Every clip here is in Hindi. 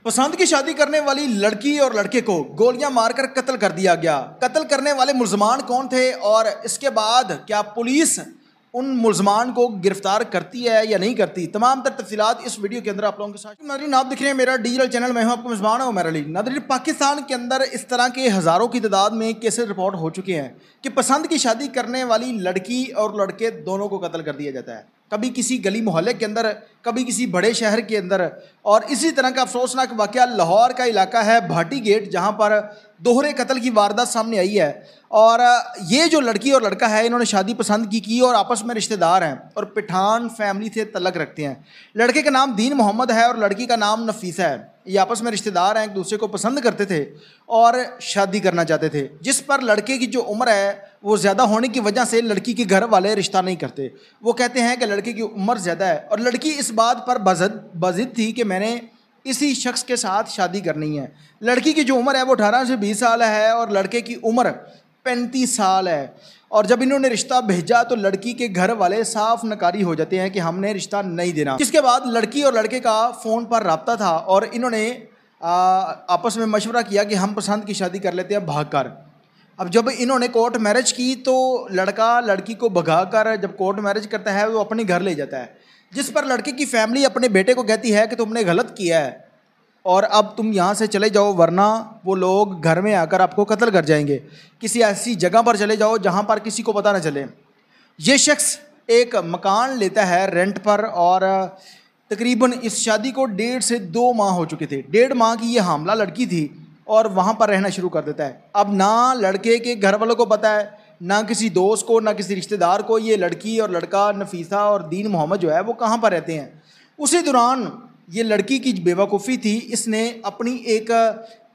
पसंद की शादी करने वाली लड़की और लड़के को गोलियां मारकर कत्ल कर दिया गया। कत्ल करने वाले मुल्ज़मान कौन थे और इसके बाद क्या पुलिस उन मुल्ज़मान को गिरफ्तार करती है या नहीं करती, तमाम तर तफसीलात इस वीडियो के अंदर आप लोगों के साथ। नाज़रीन, आप दिख रहे हैं मेरा डिजिटल चैनल, मैं हूं आपका मेज़बान उमर अली। नाज़रीन, पाकिस्तान के अंदर इस तरह के हज़ारों की तादाद में केसेस रिपोर्ट हो चुके हैं कि पसंद की शादी करने वाली लड़की और लड़के दोनों को कत्ल कर दिया जाता है, कभी किसी गली मोहल्ले के अंदर, कभी किसी बड़े शहर के अंदर। और इसी तरह का अफसोसनाक वाक़या लाहौर का इलाका है भाटी गेट, जहाँ पर दोहरे कत्ल की वारदात सामने आई है। और ये जो लड़की और लड़का है, इन्होंने शादी पसंद की और आपस में रिश्तेदार हैं और पठान फैमिली से तल्लक रखते हैं। लड़के का नाम दीन मोहम्मद है और लड़की का नाम नफीसा है। ये आपस में रिश्तेदार हैं, एक दूसरे को पसंद करते थे और शादी करना चाहते थे, जिस पर लड़के की जो उम्र है वो ज़्यादा होने की वजह से लड़की के घर वाले रिश्ता नहीं करते। वो कहते हैं कि लड़के की उम्र ज़्यादा है और लड़की इस बात पर बज़िद थी कि मैंने इसी शख्स के साथ शादी करनी है। लड़की की जो उम्र है वो 18 से 20 साल है और लड़के की उम्र 35 साल है। और जब इन्होंने रिश्ता भेजा तो लड़की के घर वाले साफ नकारी हो जाते हैं कि हमने रिश्ता नहीं देना। इसके बाद लड़की और लड़के का फ़ोन पर रब्ता था और इन्होंने आपस में मशवरा किया कि हम पसंद की शादी कर लेते हैं भाग कर। अब जब इन्होंने कोर्ट मैरिज की तो लड़का लड़की को भगा कर जब कोर्ट मैरिज करता है वो अपने घर ले जाता है, जिस पर लड़के की फैमिली अपने बेटे को कहती है कि तुमने गलत किया है और अब तुम यहाँ से चले जाओ, वरना वो लोग घर में आकर आपको कत्ल कर जाएंगे। किसी ऐसी जगह पर चले जाओ जहाँ पर किसी को पता न चले। ये शख्स एक मकान लेता है रेंट पर और तकरीबन इस शादी को 1.5 से 2 माह हो चुके थे। 1.5 माह की ये हामला लड़की थी और वहाँ पर रहना शुरू कर देता है। अब ना लड़के के घर वालों को पता है, ना किसी दोस्त को, ना किसी रिश्तेदार को ये लड़की और लड़का नफीसा और दीन मोहम्मद जो है वो कहाँ पर रहते हैं। उसी दौरान ये लड़की की बेवकूफ़ी थी, इसने अपनी एक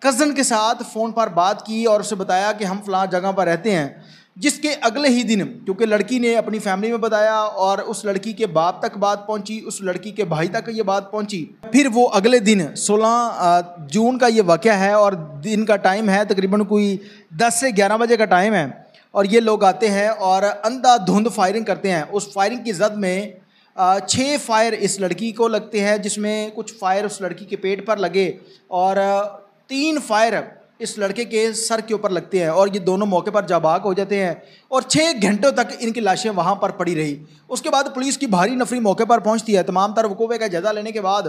कज़न के साथ फ़ोन पर बात की और उसे बताया कि हम फ़लाँ जगह पर रहते हैं। जिसके अगले ही दिन, क्योंकि लड़की ने अपनी फैमिली में बताया और उस लड़की के बाप तक बात पहुंची, उस लड़की के भाई तक ये बात पहुंची। फिर वो अगले दिन 16 जून का ये वाक़या है और दिन का टाइम है तकरीबन कोई 10 से 11 बजे का टाइम है और ये लोग आते हैं और अंधाधुंध फायरिंग करते हैं। उस फायरिंग की जद में 6 फायर इस लड़की को लगते हैं, जिसमें कुछ फायर उस लड़की के पेट पर लगे और 3 फायर इस लड़के के सर के ऊपर लगते हैं और ये दोनों मौके पर जाबाक हो जाते हैं और 6 घंटों तक इनकी लाशें वहाँ पर पड़ी रही। उसके बाद पुलिस की भारी नफरी मौके पर पहुँचती है। तमाम तर वकूवे का जायजा लेने के बाद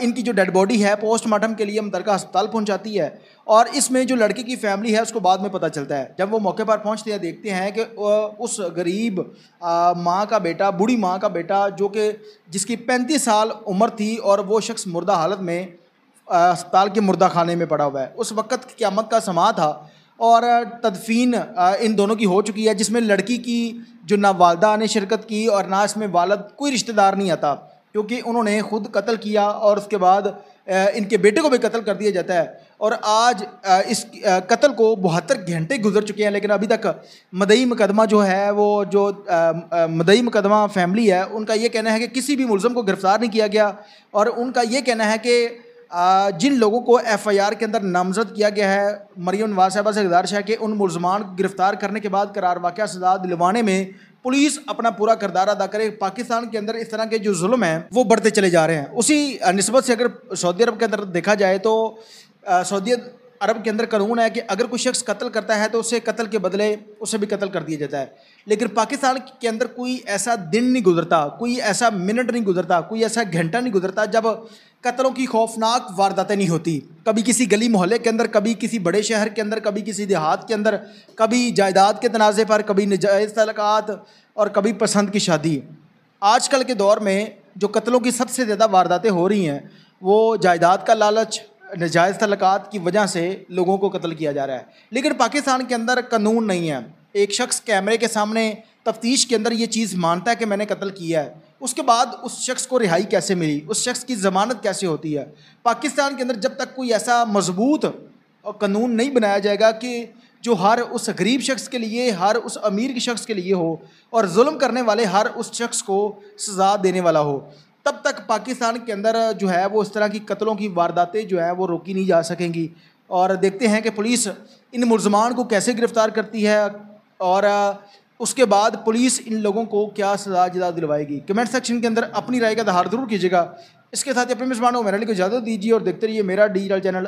इनकी जो डेड बॉडी है पोस्टमार्टम के लिए मुतल्लिका अस्पताल पहुँचाती है और इसमें जो लड़के की फैमिली है उसको बाद में पता चलता है। जब वो मौके पर पहुँचते हैं देखते हैं कि उस गरीब माँ का बेटा, बूढ़ी माँ का बेटा, जो कि जिसकी 35 साल उम्र थी और वो शख्स मुर्दा हालत में अस्पताल के मुर्दा खाने में पड़ा हुआ है। उस वक़्त क़यामत का समा था और तदफीन इन दोनों की हो चुकी है, जिसमें लड़की की जो ना वालदा ने शिरकत की और ना इसमें वालद, कोई रिश्तेदार नहीं आता, क्योंकि उन्होंने ख़ुद कत्ल किया और उसके बाद इनके बेटे को भी कत्ल कर दिया जाता है। और आज इस कत्ल को 72 घंटे गुजर चुके हैं, लेकिन अभी तक मदई मुकदमा जो है वो जो मदई मुकदमा फैमिली है उनका ये कहना है कि किसी भी मुलज़म को गिरफ़्तार नहीं किया गया और उनका ये कहना है कि जिन लोगों को FIR के अंदर नामजद किया गया है मरियम नवाज साहबा से गुजारिश है कि उन मुल्ज़मान को गिरफ़्तार करने के बाद करार वाक़या सज़ा दिलवाने में पुलिस अपना पूरा किरदार अदा करे। पाकिस्तान के अंदर इस तरह के जो जुल्म हैं वो बढ़ते चले जा रहे हैं। उसी निस्बत से अगर सऊदी अरब के अंदर देखा जाए तो सऊदी अरब के अंदर कानून है कि अगर कोई शख्स कत्ल करता है तो उसे कत्ल के बदले उसे भी कत्ल कर दिया जाता है। लेकिन पाकिस्तान के अंदर कोई ऐसा दिन नहीं गुजरता, कोई ऐसा मिनट नहीं गुजरता, कोई ऐसा घंटा नहीं गुजरता जब कत्लों की खौफनाक वारदातें नहीं होती। कभी किसी गली मोहल्ले के अंदर, कभी किसी बड़े शहर के अंदर, कभी किसी देहात के अंदर, कभी जायदाद के तनाज़े पर, कभी नाजायज़ तलाक़ात और कभी पसंद की शादी। आजकल के दौर में जो कत्लों की सबसे ज़्यादा वारदातें हो रही हैं वो जायदाद का लालच, नाजायज़ तलाक़ात की वजह से लोगों को कत्ल किया जा रहा है। लेकिन पाकिस्तान के अंदर कानून नहीं है। एक शख्स कैमरे के सामने तफ्तीश के अंदर ये चीज़ मानता है कि मैंने कत्ल किया है, उसके बाद उस शख्स को रिहाई कैसे मिली, उस शख्स की ज़मानत कैसे होती है। पाकिस्तान के अंदर जब तक कोई ऐसा मजबूत कानून नहीं बनाया जाएगा कि जो हर उस गरीब शख्स के लिए, हर उस अमीर के शख्स के लिए हो और जुल्म करने वाले हर उस शख्स को सज़ा देने वाला हो, तब तक पाकिस्तान के अंदर जो है वो इस तरह की कत्लों की वारदातें जो है वो रोकी नहीं जा सकेंगी। और देखते हैं कि पुलिस इन मुल्ज़मान को कैसे गिरफ़्तार करती है और उसके बाद पुलिस इन लोगों को क्या सज़ा दिलवाएगी। कमेंट सेक्शन के अंदर अपनी राय का इज़हार ज़रूर कीजिएगा। इसके साथ ही अपने मेजबानों मेरा को इजाज़त दीजिए और देखते रहिए मेरा डिजिटल चैनल।